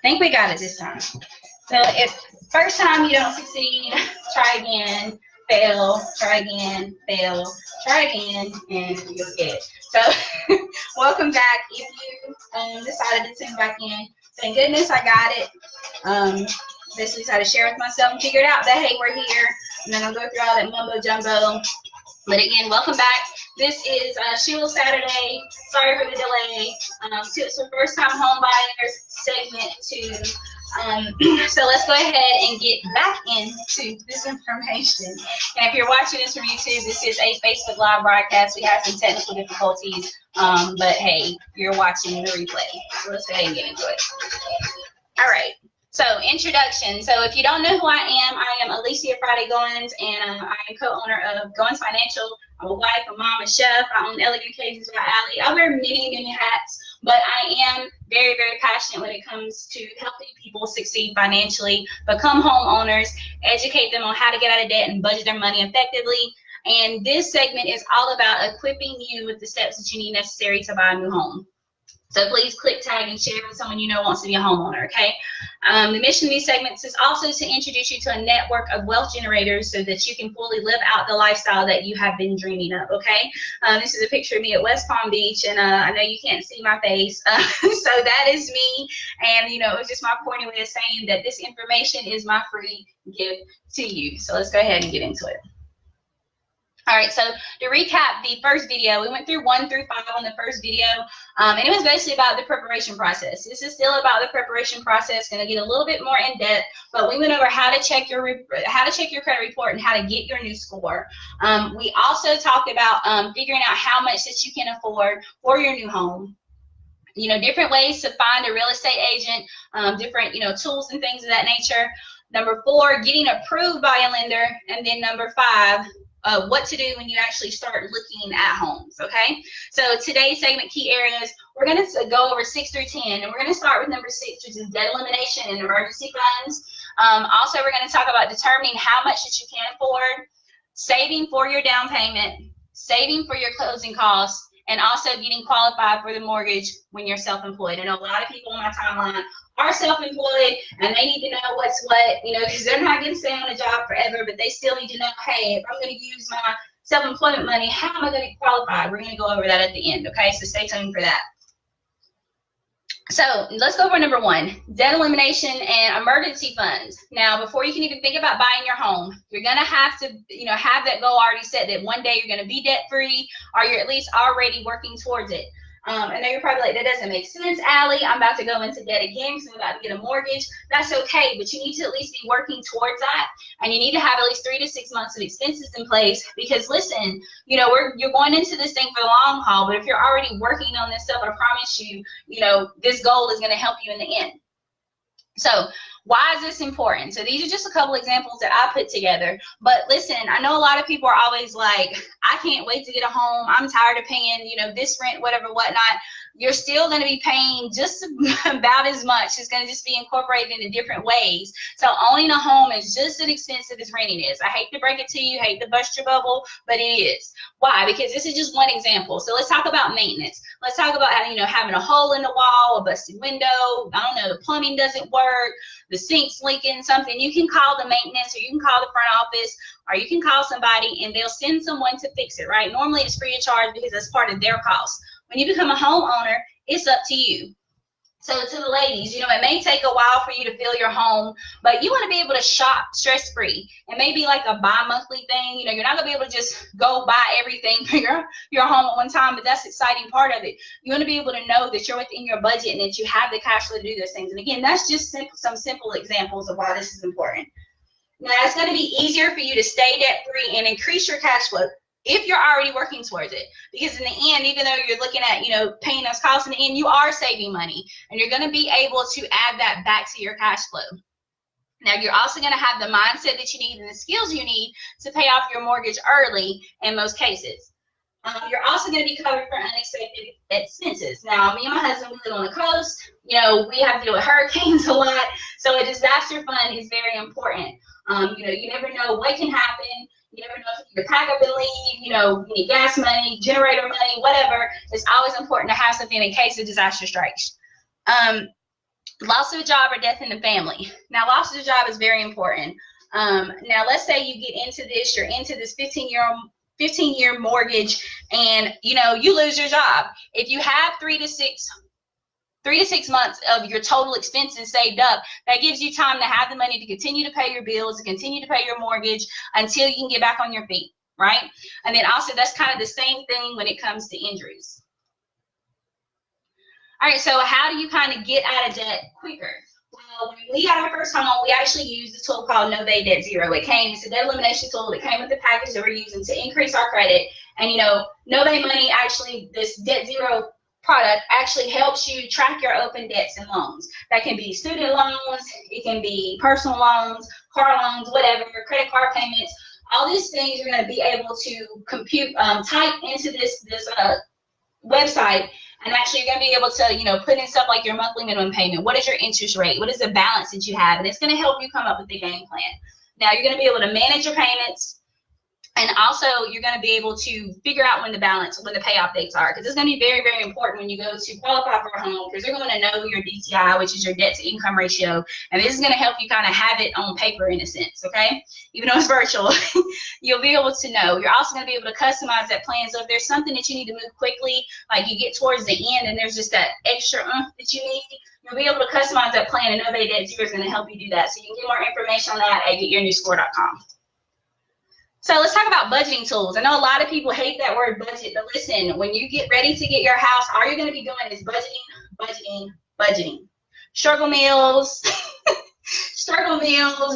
think we got it this time. So if first time you don't succeed, try again, fail, try again, fail, try again, and you'll get it. So welcome back. If you decided to tune back in, thank goodness I got it. Basically decided to share with myself and figured out that, hey, we're here. And then I'll go through all that mumbo jumbo. But again, welcome back. This is Sheila Saturday. Sorry for the delay. It's the first time home buyers segment 2. So let's go ahead and get back into this information. And if you're watching this from YouTube, this is a Facebook Live broadcast. We had some technical difficulties, but hey, you're watching the replay. So let's go ahead and get into it. All right. So introduction. So if you don't know who I am Alicia Friday Goins, and I am co-owner of Goins Financial. I'm a wife, a mom, a chef. I own Elegant Cases by Allie. I wear many hats, but I am very passionate when it comes to helping people succeed financially, become homeowners, educate them on how to get out of debt and budget their money effectively. And this segment is all about equipping you with the steps that you need necessary to buy a new home. So please click, tag, and share with someone you know wants to be a homeowner, okay? The mission of these segments is also to introduce you to a network of wealth generators so that you can fully live out the lifestyle that you have been dreaming of, okay? This is a picture of me at West Palm Beach, and I know you can't see my face, so that is me. And, you know, it was just my pointy way of saying that this information is my free gift to you. So let's go ahead and get into it. All right, so to recap the first video, we went through 1 through 5 on the first video, and it was basically about the preparation process. This is still about the preparation process. Going to get a little bit more in depth, but we went over how to check your credit report and how to get your new score. We also talked about figuring out how much that you can afford for your new home. You know, different ways to find a real estate agent, different tools and things of that nature. Number 4, getting approved by a lender, and then number 5. What to do when you actually start looking at homes, okay? So today's segment, key areas, we're going to go over 6 through 10, and we're going to start with number 6, which is debt elimination and emergency funds. Also, we're going to talk about determining how much that you can afford, saving for your down payment, saving for your closing costs, and also getting qualified for the mortgage when you're self-employed. I know a lot of people on my timeline are self-employed, and they need to know what's what, because they're not going to stay on a job forever, but they still need to know, hey, if I'm going to use my self-employment money, how am I going to get qualified? We're going to go over that at the end, okay? So stay tuned for that. So let's go over number 1, debt elimination and emergency funds. Now, before you can even think about buying your home, you're going to have to, have that goal already set that one day you're going to be debt-free, or you're at least already working towards it. I know you're probably like, that doesn't make sense, Allie. I'm about to go into debt again because I'm about to get a mortgage. That's okay, but you need to at least be working towards that, and you need to have at least 3 to 6 months of expenses in place. Because listen, you're going into this thing for the long haul, but if you're already working on this stuff, I promise you, this goal is going to help you in the end. So why is this important? So these are just a couple examples that I put together. But listen, I know a lot of people are always like, I can't wait to get a home. I'm tired of paying, this rent, whatever, whatnot. You're still going to be paying just about as much. It's going to just be incorporated in different ways. So owning a home is just as expensive as renting is. I hate to break it to you, hate to bust your bubble, but it is. Why? Because this is just one example. So let's talk about maintenance. Let's talk about having a hole in the wall, a busted window. I don't know, the plumbing doesn't work, the sink's leaking, something. You can call the maintenance, or you can call the front office, or you can call somebody and they'll send someone to fix it, right? Normally it's free of charge because that's part of their cost. When you become a homeowner, it's up to you. So to the ladies, it may take a while for you to fill your home, but you want to be able to shop stress-free. It may be like a bi-monthly thing. You're not going to be able to just go buy everything for your home at one time, but that's the exciting part of it. You want to be able to know that you're within your budget and that you have the cash flow to do those things. And again, that's just some simple examples of why this is important. Now, it's going to be easier for you to stay debt-free and increase your cash flow if you're already working towards it. Because in the end, even though you're looking at, paying those costs, in the end, you are saving money. And you're going to be able to add that back to your cash flow. Now, you're also going to have the mindset that you need and the skills you need to pay off your mortgage early in most cases. You're also going to be covered for unexpected expenses. Now, me and my husband, we live on the coast. We have to deal with hurricanes a lot. So a disaster fund is very important. You never know what can happen. You never know if you need to pack up and leave, you need gas money, generator money, whatever. It's always important to have something in case a disaster strikes. Loss of a job or death in the family. Now, loss of a job is very important. Now, let's say you get into this, you're into this 15-year mortgage, and you lose your job. If you have 3 to 6 months of your total expenses saved up, that gives you time to have the money to continue to pay your bills, to continue to pay your mortgage until you can get back on your feet, right? And then also, that's kind of the same thing when it comes to injuries. All right, so how do you kind of get out of debt quicker? Well, when we got our first home, we actually used a tool called Nove Debt Zero. It's a debt elimination tool that came with the package that we're using to increase our credit. And Nove Money, actually, this Debt Zero product actually helps you track your open debts and loans. That can be student loans, it can be personal loans, car loans, whatever, credit card payments. All these things you're going to be able to compute, type into this website, and actually you're going to be able to put in stuff like your monthly minimum payment. What is your interest rate? What is the balance that you have? And it's going to help you come up with a game plan. Now, you're going to be able to manage your payments. And also, you're going to be able to figure out when the payoff dates are, because it's going to be very, very important when you go to qualify for a home, because they're going to know your DTI, which is your debt to income ratio. And this is going to help you kind of have it on paper in a sense, okay? Even though it's virtual, you'll be able to know. You're also going to be able to customize that plan. So if there's something that you need to move quickly, like you get towards the end and there's just that extra that you need, you'll be able to customize that plan, and Nove Debt Zero is going to help you do that. So you can get more information on that at getyournewscore.com. So let's talk about budgeting tools. I know a lot of people hate that word budget, but listen, when you get ready to get your house, all you're going to be doing is budgeting. Struggle meals,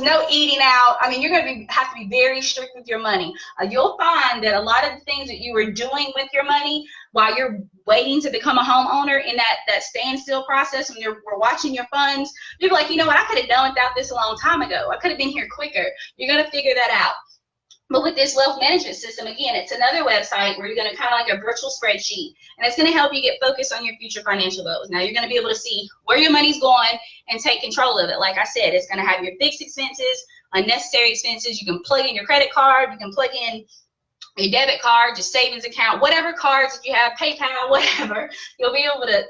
no eating out. I mean, you're going to have to be very strict with your money. You'll find that a lot of the things that you were doing with your money while you're waiting to become a homeowner in that standstill process, when we're watching your funds, you're like, you know what, I could have done without this a long time ago. I could have been here quicker. You're going to figure that out. But with this wealth management system, again, it's another website where you're going to kind of like a virtual spreadsheet, and it's going to help you get focused on your future financial goals. Now, you're going to be able to see where your money's going and take control of it. Like I said, it's going to have your fixed expenses, unnecessary expenses. You can plug in your credit card. You can plug in your debit card, your savings account, whatever cards that you have, PayPal, whatever. You'll be able to,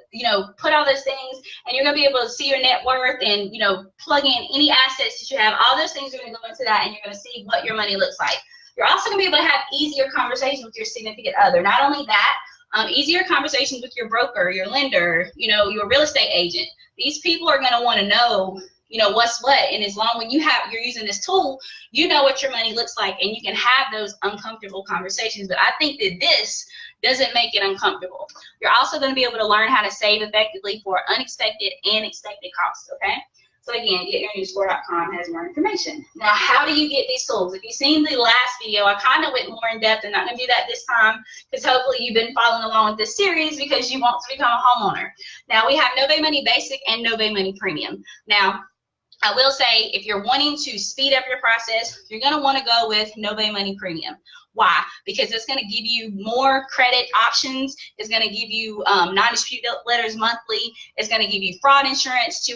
put all those things, and you're going to be able to see your net worth and, plug in any assets that you have. All those things are going to go into that, and you're going to see what your money looks like. You're also going to be able to have easier conversations with your significant other. Not only that, easier conversations with your broker, your lender, your real estate agent. These people are going to want to know, what's what. And as long when you're using this tool, you know what your money looks like, and you can have those uncomfortable conversations. But I think that this doesn't make it uncomfortable. You're also going to be able to learn how to save effectively for unexpected and expected costs, okay? So again, getyournewscore.com has more information. Now, how do you get these tools? If you've seen the last video, I kind of went more in depth. I'm not going to do that this time, because hopefully you've been following along with this series because you want to become a homeowner. Now, we have Nove Money Basic and Nove Money Premium. Now, I will say, if you're wanting to speed up your process, you're going to want to go with Nove Money Premium. Why? Because it's going to give you more credit options. It's going to give you non-dispute letters monthly. It's going to give you fraud insurance to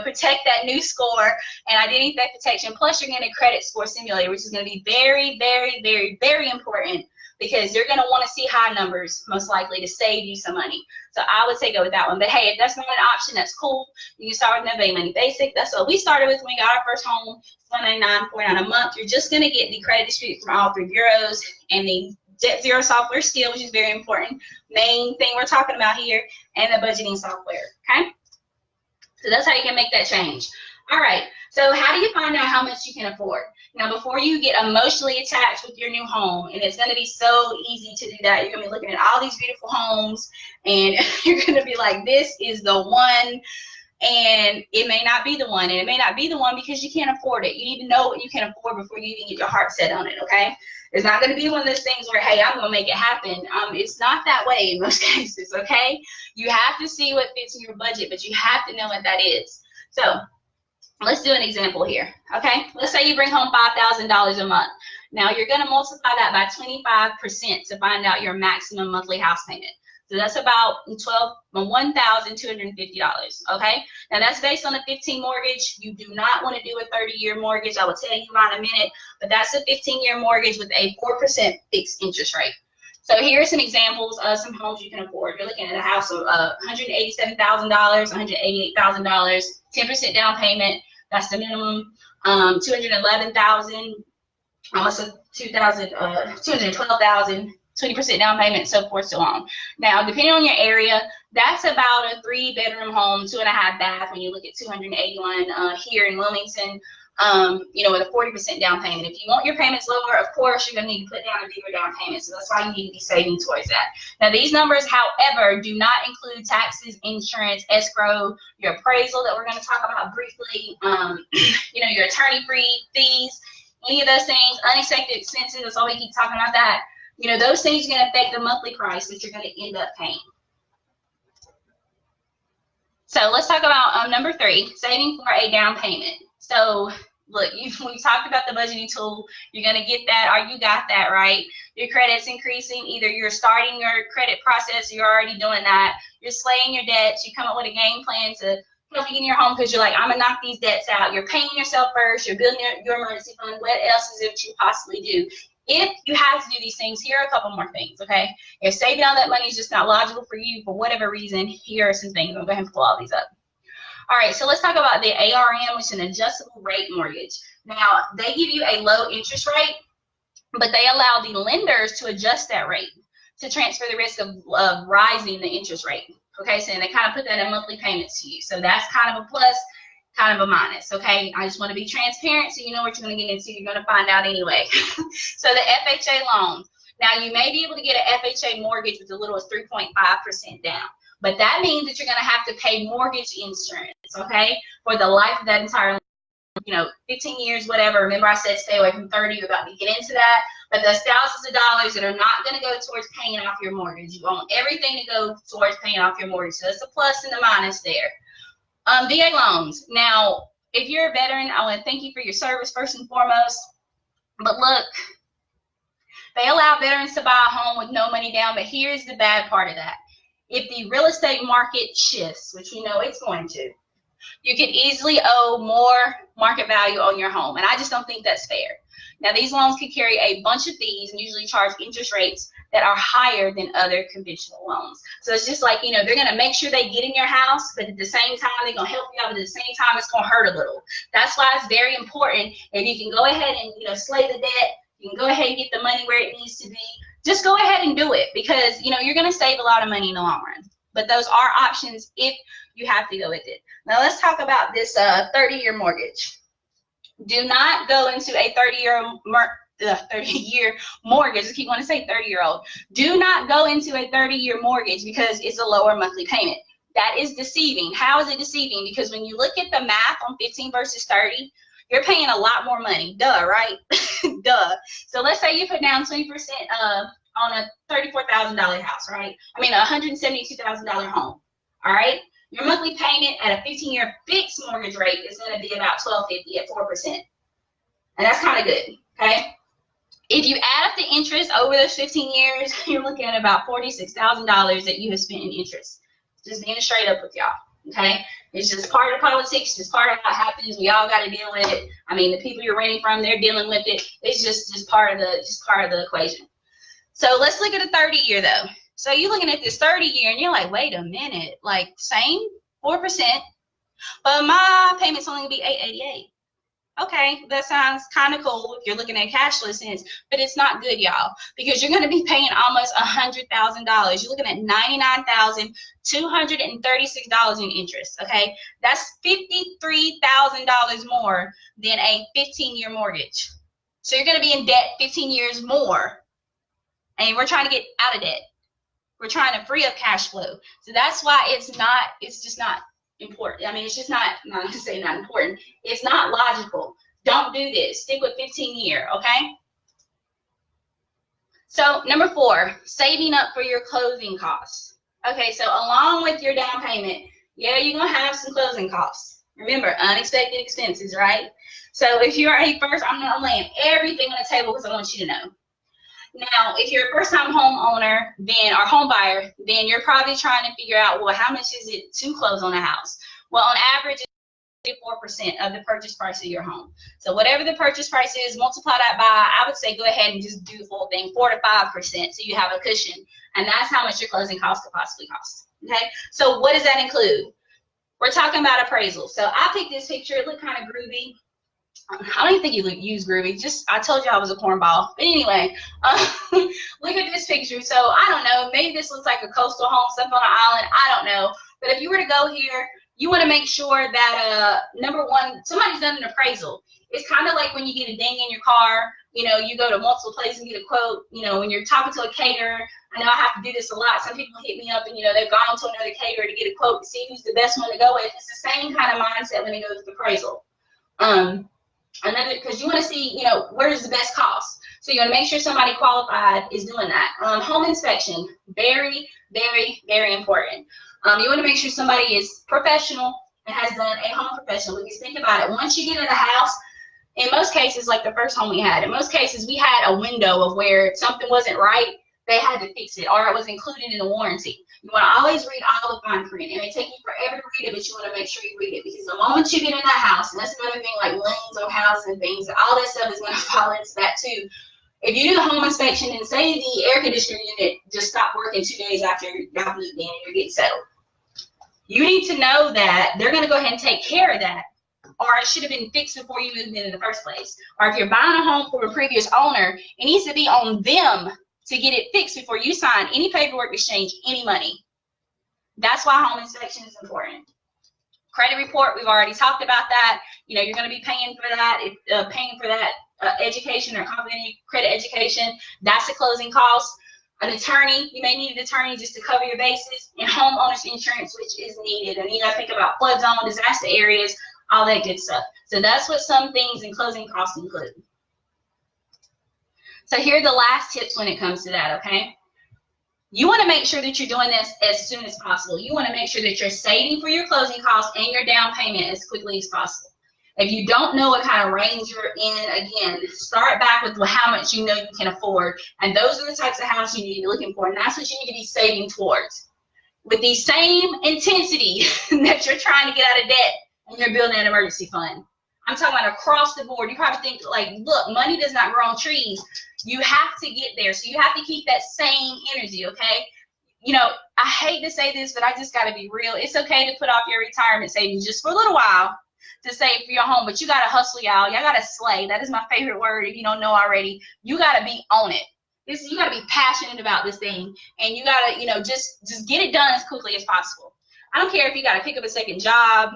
protect that new score, and identity theft protection. Plus, you're getting a credit score simulator, which is going to be very, very, very, very important, because you're going to want to see high numbers, most likely, to save you some money. So I would say go with that one. But hey, if that's not an option, that's cool. You can start with Nove Money Basic. That's what we started with when we got our first home. It's $199.49 a month. You're just going to get the credit dispute from all 3 bureaus and the Debt Zero software still, which is very important. Main thing we're talking about here, and the budgeting software, okay? So that's how you can make that change. All right, so how do you find out how much you can afford? Now, before you get emotionally attached with your new home, and it's going to be so easy to do that, you're going to be looking at all these beautiful homes, and you're going to be like, this is the one, and it may not be the one, and it may not be the one because you can't afford it. You need to know what you can afford before you even get your heart set on it, okay? It's not going to be one of those things where, hey, I'm going to make it happen. It's not that way in most cases, okay? You have to see what fits in your budget, but you have to know what that is. So let's do an example here, okay? Let's say you bring home $5,000 a month. Now, you're going to multiply that by 25% to find out your maximum monthly house payment. So that's about $1,250, okay? Now, that's based on a 15 mortgage. You do not want to do a 30-year mortgage. I will tell you why in a minute, but that's a 15-year mortgage with a 4% fixed interest rate. So here are some examples of some homes you can afford. You're looking at a house of $187,000, $188,000, 10% down payment. That's the minimum. $211,000, almost $212,000, 20% down payment, so forth, so on. Now, depending on your area, that's about a 3-bedroom home, 2.5 bath. When you look at 281 here in Wilmington, with a 40% down payment. If you want your payments lower, of course, you're going to need to put down a bigger down payment. So that's why you need to be saving towards that. Now, these numbers, however, do not include taxes, insurance, escrow, your appraisal that we're going to talk about briefly, your attorney fees, any of those things, unexpected expenses. That's why we keep talking about that. Those things are going to affect the monthly price that you're going to end up paying. So let's talk about number 3, saving for a down payment. So look, we talked about the budgeting tool. You're going to get that, or you got that, right? Your credit's increasing. Either you're starting your credit process, you're already doing that. You're slaying your debts. You come up with a game plan to help you in your home because you're like, I'm going to knock these debts out. You're paying yourself first. You're building your emergency fund. What else is it you possibly do? If you have to do these things, here are a couple more things, okay? If saving all that money is just not logical for you for whatever reason, here are some things. I'll go ahead and pull all these up. All right, so let's talk about the ARM, which is an adjustable rate mortgage. Now, they give you a low interest rate, but they allow the lenders to adjust that rate to transfer the risk of rising the interest rate. Okay, so they kind of put that in monthly payments to you. So that's kind of a plus, kind of a minus, okay? I just want to be transparent so you know what you're going to get into. You're going to find out anyway. So the FHA loans. Now, you may be able to get an FHA mortgage with as little as 3.5% down. But that means that you're going to have to pay mortgage insurance, okay, for the life of that entire, 15 years, whatever. Remember I said stay away from 30. We're about to get into that. But there's thousands of dollars that are not going to go towards paying off your mortgage. You want everything to go towards paying off your mortgage. So that's a plus and a minus there. VA loans. Now, if you're a veteran, I want to thank you for your service first and foremost. But look, they allow veterans to buy a home with no money down. But here's the bad part of that. If the real estate market shifts, which we know it's going to, you could easily owe more market value on your home. And I just don't think that's fair. Now, these loans can carry a bunch of fees and usually charge interest rates that are higher than other conventional loans. So it's just like, they're going to make sure they get in your house, but at the same time, they're going to help you out. But at the same time, it's going to hurt a little. That's why it's very important. If you can go ahead and, slay the debt, you can go ahead and get the money where it needs to be. Just go ahead and do it because, you're going to save a lot of money in the long run. But those are options if you have to go with it. Now, let's talk about this 30-year mortgage. Do not go into a 30-year mortgage. I keep wanting to say 30-year-old. Do not go into a 30-year mortgage because it's a lower monthly payment. That is deceiving. How is it deceiving? Because when you look at the math on 15 versus 30, you're paying a lot more money. Duh, right? Duh. So let's say you put down 20% on a $34,000 house, right? I mean, a $172,000 home, all right? Your monthly payment at a 15-year fixed mortgage rate is going to be about $1,250 at 4%. And that's kind of good, okay? If you add up the interest over those 15 years, you're looking at about $46,000 that you have spent in interest. Just being straight up with y'all, okay? It's just part of politics, just part of how it happens. We all got to deal with it. I mean, the people you're renting from, they're dealing with it. It's just part of the equation. So let's look at a 30-year though. So you're looking at this 30-year and you're like, wait a minute, like same 4%, but my payment's only gonna be $888. Okay, that sounds kind of cool if you're looking at cashless sense, but it's not good, y'all, because you're gonna be paying almost $100,000. You're looking at $99,236 in interest. Okay, that's $53,000 more than a 15-year mortgage. So you're gonna be in debt 15 years more. And we're trying to get out of debt. We're trying to free up cash flow. So that's why it's just not important. I mean, it's just not to say not important. It's not logical. Don't do this. Stick with 15-year, okay? So number 4, saving up for your closing costs. Okay, so along with your down payment, yeah, you're going to have some closing costs. Remember, unexpected expenses, right? So if you're a first, I'm going to lay everything on the table because I want you to know. Now, if you're a first-time homeowner, or home buyer, then you're probably trying to figure out, well, how much is it to close on a house? Well, on average, it's of the purchase price of your home. So whatever the purchase price is, multiply that by, I would say go ahead and just do the full thing, 4 to 5%, so you have a cushion. And that's how much your closing costs could possibly cost. Okay, so what does that include? We're talking about appraisal. So I picked this picture. It looked kind of groovy. I don't even think you use groovy. Just, I told you I was a cornball. But anyway, look at this picture. So I don't know. Maybe this looks like a coastal home, stuff on an island. I don't know. But if you were to go here, you want to make sure that, number one, somebody's done an appraisal. It's kind of like when you get a ding in your car. You know, you go to multiple places and get a quote. You know, when you're talking to a caterer, I know I have to do this a lot. Some people hit me up and, you know, they've gone to another caterer to get a quote to see who's the best one to go with. It's the same kind of mindset when it goes to appraisal. Because you want to see, you know, where's the best cost. So you want to make sure somebody qualified is doing that. Home inspection, very, very, very important. You want to make sure somebody is professional and has done a home professional. Because think about it, once you get in the house, in most cases, like the first home we had, in most cases we had a window of where something wasn't right, they had to fix it, or it was included in the warranty. You want to always read all the fine print. It may take you forever to read it, but you want to make sure you read it, because the moment you get in that house, and that's another thing, like liens on houses and things, all that stuff is going to fall into that too. If you do the home inspection and say the air conditioner unit just stopped working 2 days after y'all moved in and you're getting settled, you need to know that they're going to go ahead and take care of that, or it should have been fixed before you moved in the first place. Or if you're buying a home from a previous owner, it needs to be on them to get it fixed before you sign any paperwork to exchange any money. That's why home inspection is important. Credit report, we've already talked about that. You know, you're going to be paying for that, education or complimentary credit education. That's the closing cost. An attorney, you may need an attorney just to cover your bases, and homeowners insurance, which is needed. And you got to think about flood zone, disaster areas, all that good stuff. So that's what some things in closing costs include. So here are the last tips when it comes to that, okay? You want to make sure that you're doing this as soon as possible. You want to make sure that you're saving for your closing costs and your down payment as quickly as possible. If you don't know what kind of range you're in, again, start back with how much you know you can afford. And those are the types of houses you need to be looking for. And that's what you need to be saving towards. With the same intensity that you're trying to get out of debt and you're building an emergency fund. I'm talking about across the board. You probably think, like, look, money does not grow on trees. You have to get there. So you have to keep that same energy, okay? You know, I hate to say this, but I just got to be real. It's okay to put off your retirement savings just for a little while to save for your home, but you got to hustle, y'all. Y'all got to slay. That is my favorite word if you don't know already. You got to be on it. You got to be passionate about this thing, and you got to, you know, just get it done as quickly as possible. I don't care if you got to pick up a second job,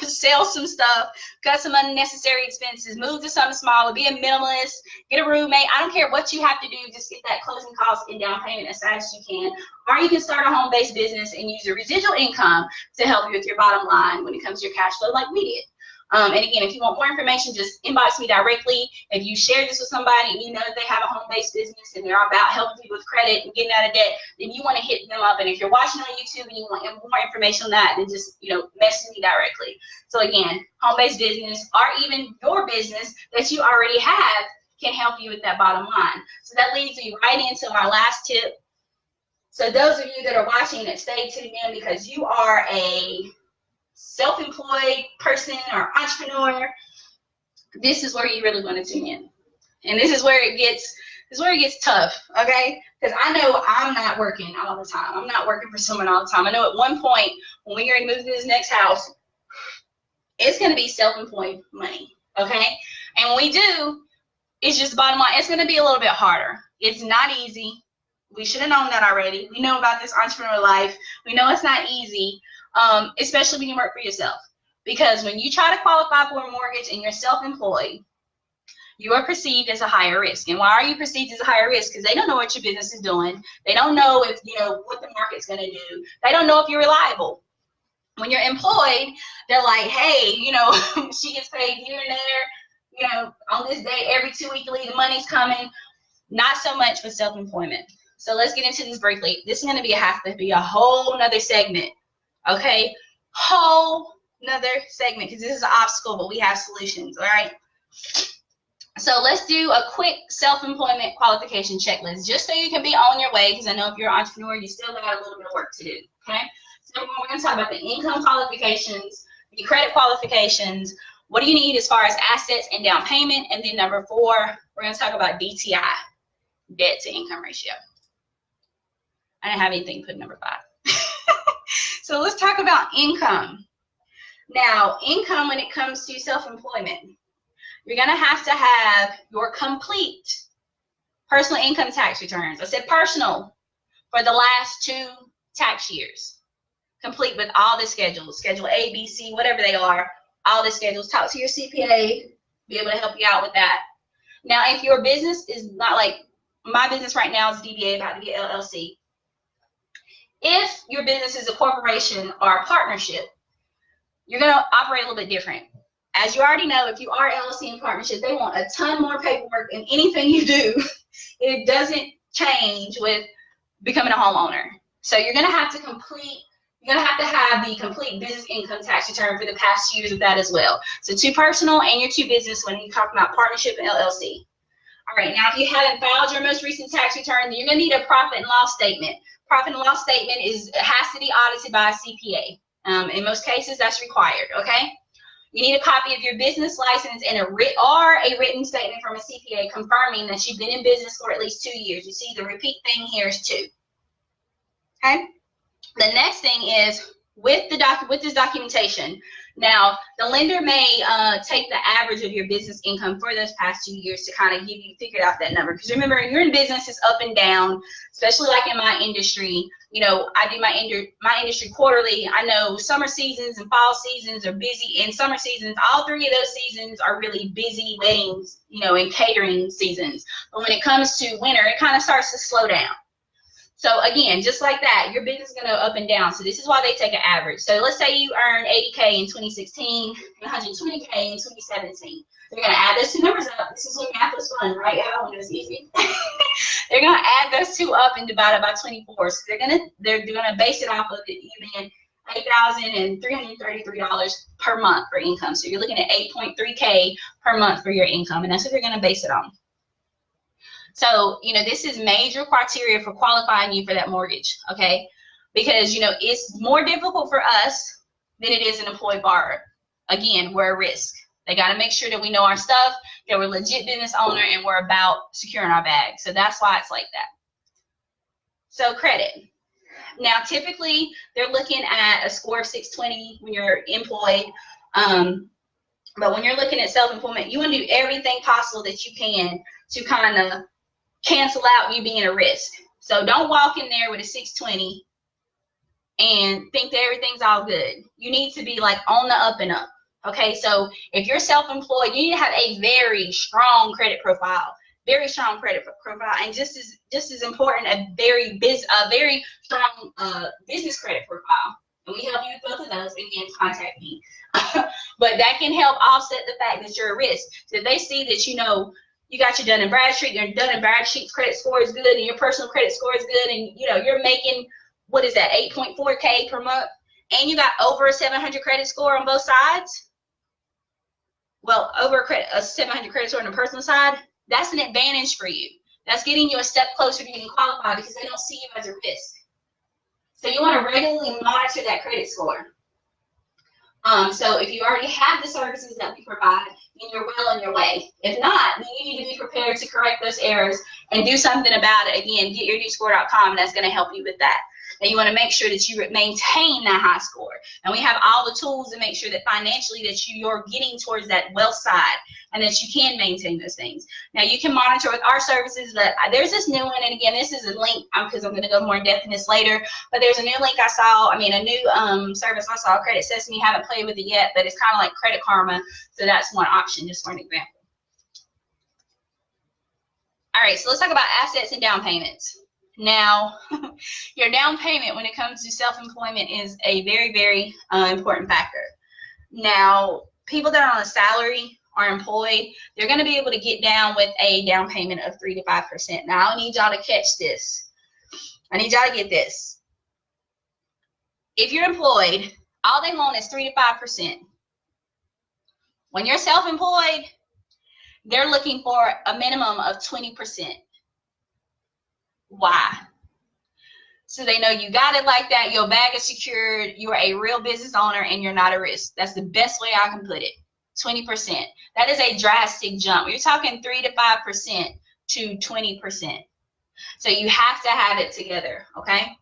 sell some stuff, cut some unnecessary expenses, move to something smaller, be a minimalist, get a roommate. I don't care what you have to do, just get that closing cost and down payment as fast as you can. Or you can start a home-based business and use your residual income to help you with your bottom line when it comes to your cash flow, like we did. And again, if you want more information, just inbox me directly. If you share this with somebody and you know that they have a home-based business and they're about helping people with credit and getting out of debt, then you want to hit them up. And if you're watching on YouTube and you want more information on that, then just, you know, message me directly. So again, home-based business or even your business that you already have can help you with that bottom line. So that leads me right into our last tip. So those of you that are watching that stay tuned in because you are a self-employed person or entrepreneur, this is where you really want to tune in. And this is where it gets tough, okay? Because I know I'm not working all the time. I'm not working for someone all the time. I know at one point when we're going to move to this next house, it's going to be self-employed money, okay? And when we do, it's just the bottom line. It's going to be a little bit harder. It's not easy. We should have known that already. We know about this entrepreneur life. We know it's not easy. Especially when you work for yourself. Because when you try to qualify for a mortgage and you're self-employed, you are perceived as a higher risk. And why are you perceived as a higher risk? Because they don't know what your business is doing. They don't know if, you know, what the market's going to do. They don't know if you're reliable. When you're employed, they're like, hey, you know, she gets paid here and there, you know, on this day, every 2 weekly, the money's coming. Not so much for self-employment. So let's get into this briefly. This is going to have to be a whole nother segment. Okay, whole nother segment because this is an obstacle, but we have solutions, all right? So let's do a quick self-employment qualification checklist just so you can be on your way because I know if you're an entrepreneur, you still got a little bit of work to do, okay? So we're going to talk about the income qualifications, your credit qualifications. What do you need as far as assets and down payment? And then number 4, we're going to talk about DTI, debt to income ratio. I didn't have anything put number 5. So let's talk about income. Now, income when it comes to self-employment, you're going to have your complete personal income tax returns. I said personal for the last 2 tax years. Complete with all the schedules, Schedule A, B, C, whatever they are, all the schedules. Talk to your CPA, be able to help you out with that. Now, if your business is not like my business right now is DBA, about to be LLC. If your business is a corporation or a partnership, you're going to operate a little bit different. As you already know, if you are LLC and partnership, they want a ton more paperwork in anything you do. It doesn't change with becoming a homeowner. So you're going to have to have the complete business income tax return for the past 2 years of that as well. So 2 personal and your 2 business when you're talking about partnership and LLC. All right, now if you haven't filed your most recent tax return, then you're going to need a profit and loss statement. Profit and loss statement has to be audited by a CPA. In most cases, that's required, okay? You need a copy of your business license and a written statement from a CPA confirming that you've been in business for at least 2 years. You see the repeat thing here is 2. Okay? The next thing is with this documentation. Now, the lender may take the average of your business income for those past 2 years to kind of figure out that number. Because remember, you're in business, it's up and down, especially like in my industry. You know, I do my industry quarterly. I know summer seasons and fall seasons are busy. In summer seasons, all 3 of those seasons are really busy weddings, you know, and catering seasons. But when it comes to winter, it kind of starts to slow down. So again, just like that, your business is going to go up and down. So this is why they take an average. So let's say you earn 80K in 2016 and 120K in 2017. They're going to add those 2 numbers up. This is when math was fun, right, y'all? When it was easy. They're going to add those 2 up and divide it by 24. So they're going to base it off of it even $8,333 per month for income. So you're looking at 8.3K per month for your income, and that's what they're going to base it on. So, you know, this is major criteria for qualifying you for that mortgage, okay? Because, you know, it's more difficult for us than it is an employee borrower. Again, we're a risk. They got to make sure that we know our stuff, that we're a legit business owner, and we're about securing our bag. So that's why it's like that. So credit. Now, typically, they're looking at a score of 620 when you're employed. But when you're looking at self-employment, you want to do everything possible that you can to kind of cancel out you being a risk. So don't walk in there with a 620 and think that everything's all good. You need to be like on the up and up. Okay, so if you're self-employed, you need to have a very strong credit profile, and just as important, a very strong business credit profile. And we help you with both of those. Again, contact me. But that can help offset the fact that you're a risk. So if they see that you got your Dun & Bradstreet, your Dun & Bradstreet credit score is good, and your personal credit score is good, and you're making, what is that, 8.4K per month, and you got over a 700 credit score on both sides. Well, over a 700 credit score on the personal side, that's an advantage for you. That's getting you a step closer to getting qualified because they don't see you as a risk. So you want to regularly monitor that credit score. So if you already have the services that we provide, then you're well on your way. If not, then you need to be prepared to correct those errors and do something about it. Again, getyournewscore.com, and that's going to help you with that. And you want to make sure that you maintain that high score. And we have all the tools to make sure that financially that you're getting towards that wealth side and that you can maintain those things. Now, you can monitor with our services, but there's this new one, and again, this is a link because I'm going to go more in depth in this later, but there's a new link a new service I saw, Credit Sesame. Haven't played with it yet, but it's kind of like Credit Karma, so that's one option, just for an example. All right, so let's talk about assets and down payments. Now, your down payment when it comes to self-employment is a very, very important factor. Now, people that are on a salary or employed, they're going to be able to get down with a down payment of 3 to 5%. Now, I need y'all to catch this. I need y'all to get this. If you're employed, all they want is 3 to 5%. When you're self-employed, they're looking for a minimum of 20%. Why? So they know you got it like that. Your bag is secured. You are a real business owner and you're not a risk. That's the best way I can put it. 20%. That is a drastic jump. You're talking 3 to 5% to 20%. So you have to have it together, okay?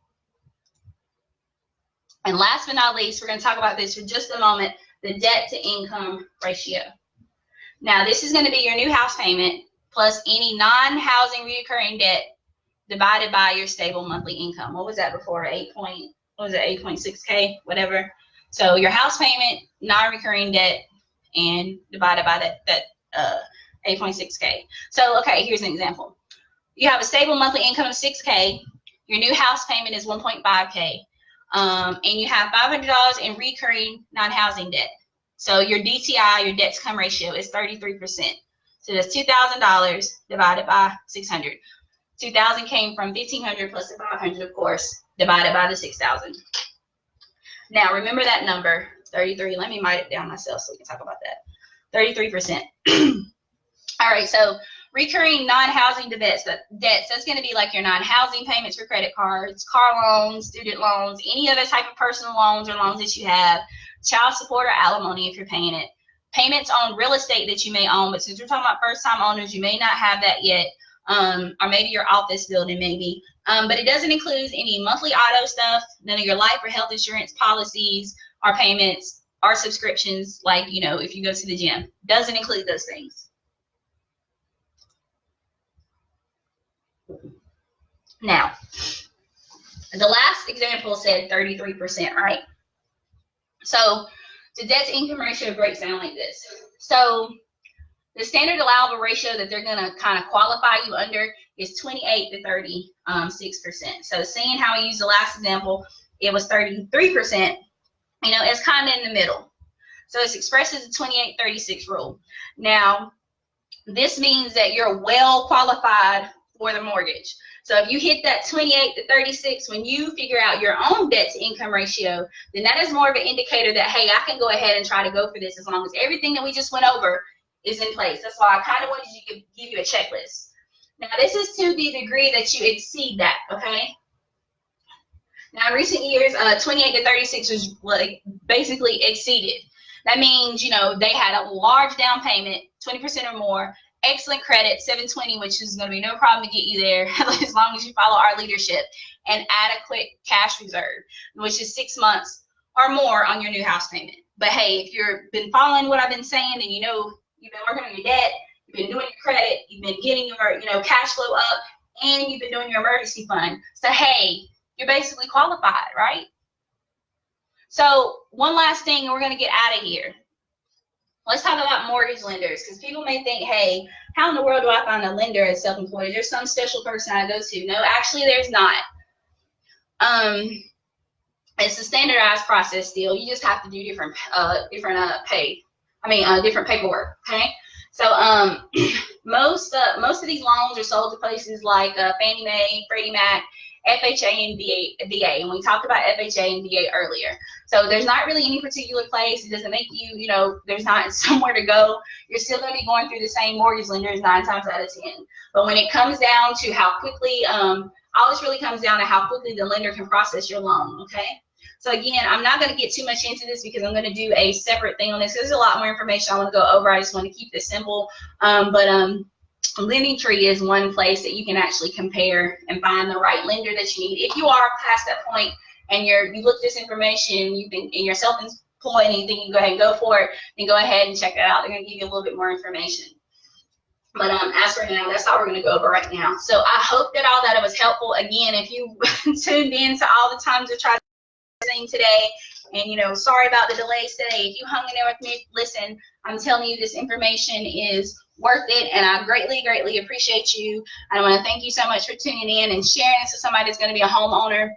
And last but not least, we're going to talk about this for just a moment, the debt to income ratio. Now, this is going to be your new house payment plus any non-housing recurring debt divided by your stable monthly income. What was that before? 8.6K, whatever. So your house payment, non-recurring debt, and divided by that 8.6K. So, okay, here's an example. You have a stable monthly income of 6K. Your new house payment is 1.5K. And you have $500 in recurring non-housing debt. So your DTI, your debt to income ratio, is 33%. So that's $2,000 divided by 600. 2,000 came from 1,500 plus the 500, of course, divided by the 6,000. Now remember that number, 33. Let me write it down myself so we can talk about that. 33%. All right, so recurring non-housing debts, that's going to be like your non-housing payments for credit cards, car loans, student loans, any other type of personal loans or loans that you have, child support or alimony if you're paying it, payments on real estate that you may own, but since we're talking about first-time owners, you may not have that yet, or maybe your office building maybe, but it doesn't include any monthly auto stuff, none of your life or health insurance policies or payments or subscriptions, like, you know, if you go to the gym, doesn't include those things. Now, the last example said 33%, right? So the debt to income ratio breaks down like this. So the standard allowable ratio that they're going to kind of qualify you under is 28 to 36%. So seeing how we used the last example, it was 33%, you know, it's kind of in the middle. So it's expressed as a 28-36 rule. Now, this means that you're well qualified for the mortgage. So if you hit that 28 to 36, when you figure out your own debt to income ratio, then that is more of an indicator that, hey, I can go ahead and try to go for this as long as everything that we just went over is in place. That's why I kind of wanted to give you a checklist. Now, this is to the degree that you exceed that, okay? Now, in recent years, 28 to 36 was like basically exceeded. That means, you know, they had a large down payment, 20% or more, excellent credit, 720, which is going to be no problem to get you there as long as you follow our leadership, and adequate cash reserve, which is 6 months or more on your new house payment. But hey, if you've been following what I've been saying, then you know you've been working on your debt, you've been doing your credit, you've been getting your, you know, cash flow up, and you've been doing your emergency fund. So hey, you're basically qualified, right? So one last thing, and we're going to get out of here. Let's talk about mortgage lenders, because people may think, hey, how in the world do I find a lender as self-employed? Is there some special person I go to? No, actually there's not. It's a standardized process still. You just have to do different paperwork, okay? So most of these loans are sold to places like Fannie Mae, Freddie Mac, FHA, and VA, and we talked about FHA and VA earlier. So there's not really any particular place. It doesn't make you, you know, there's not somewhere to go. You're still going to be going through the same mortgage lenders 9 times out of 10. But when it comes down to how quickly, all this really comes down to how quickly the lender can process your loan, okay? So again, I'm not going to get too much into this because I'm going to do a separate thing on this. There's a lot more information I want to go over. I just want to keep this simple. LendingTree is one place that you can actually compare and find the right lender that you need. If you are past that point and you look this information, and you're self-employed and you think you can go ahead and go for it, then go ahead and check it out. They're going to give you a little bit more information. But as for now, that's all we're going to go over right now. So I hope that all that was helpful. Again, if you tuned in to all the times to try to sing today, and, you know, sorry about the delays today. If you hung in there with me, listen, I'm telling you this information is worth it, and I greatly, greatly appreciate you. I want to thank you so much for tuning in and sharing this with somebody that's going to be a homeowner.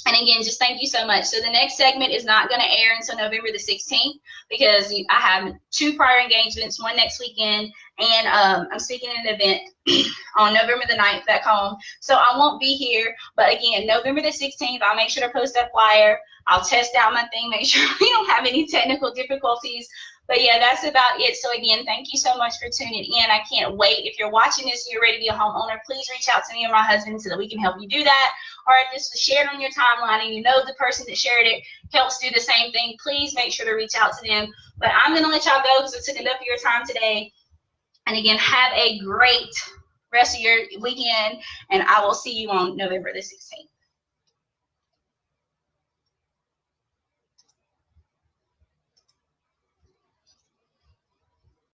And again, just thank you so much. So the next segment is not going to air until November the 16th because I have 2 prior engagements, one next weekend And I'm speaking at an event on November the 9th back home. So I won't be here. But again, November the 16th, I'll make sure to post that flyer. I'll test out my thing, make sure we don't have any technical difficulties. But yeah, that's about it. So again, thank you so much for tuning in. I can't wait. If you're watching this and you're ready to be a homeowner, please reach out to me or my husband so that we can help you do that. Or if this was shared on your timeline and you know the person that shared it helps do the same thing, please make sure to reach out to them. But I'm going to let y'all go because I took enough of your time today. And again, have a great rest of your weekend, and I will see you on November the 16th.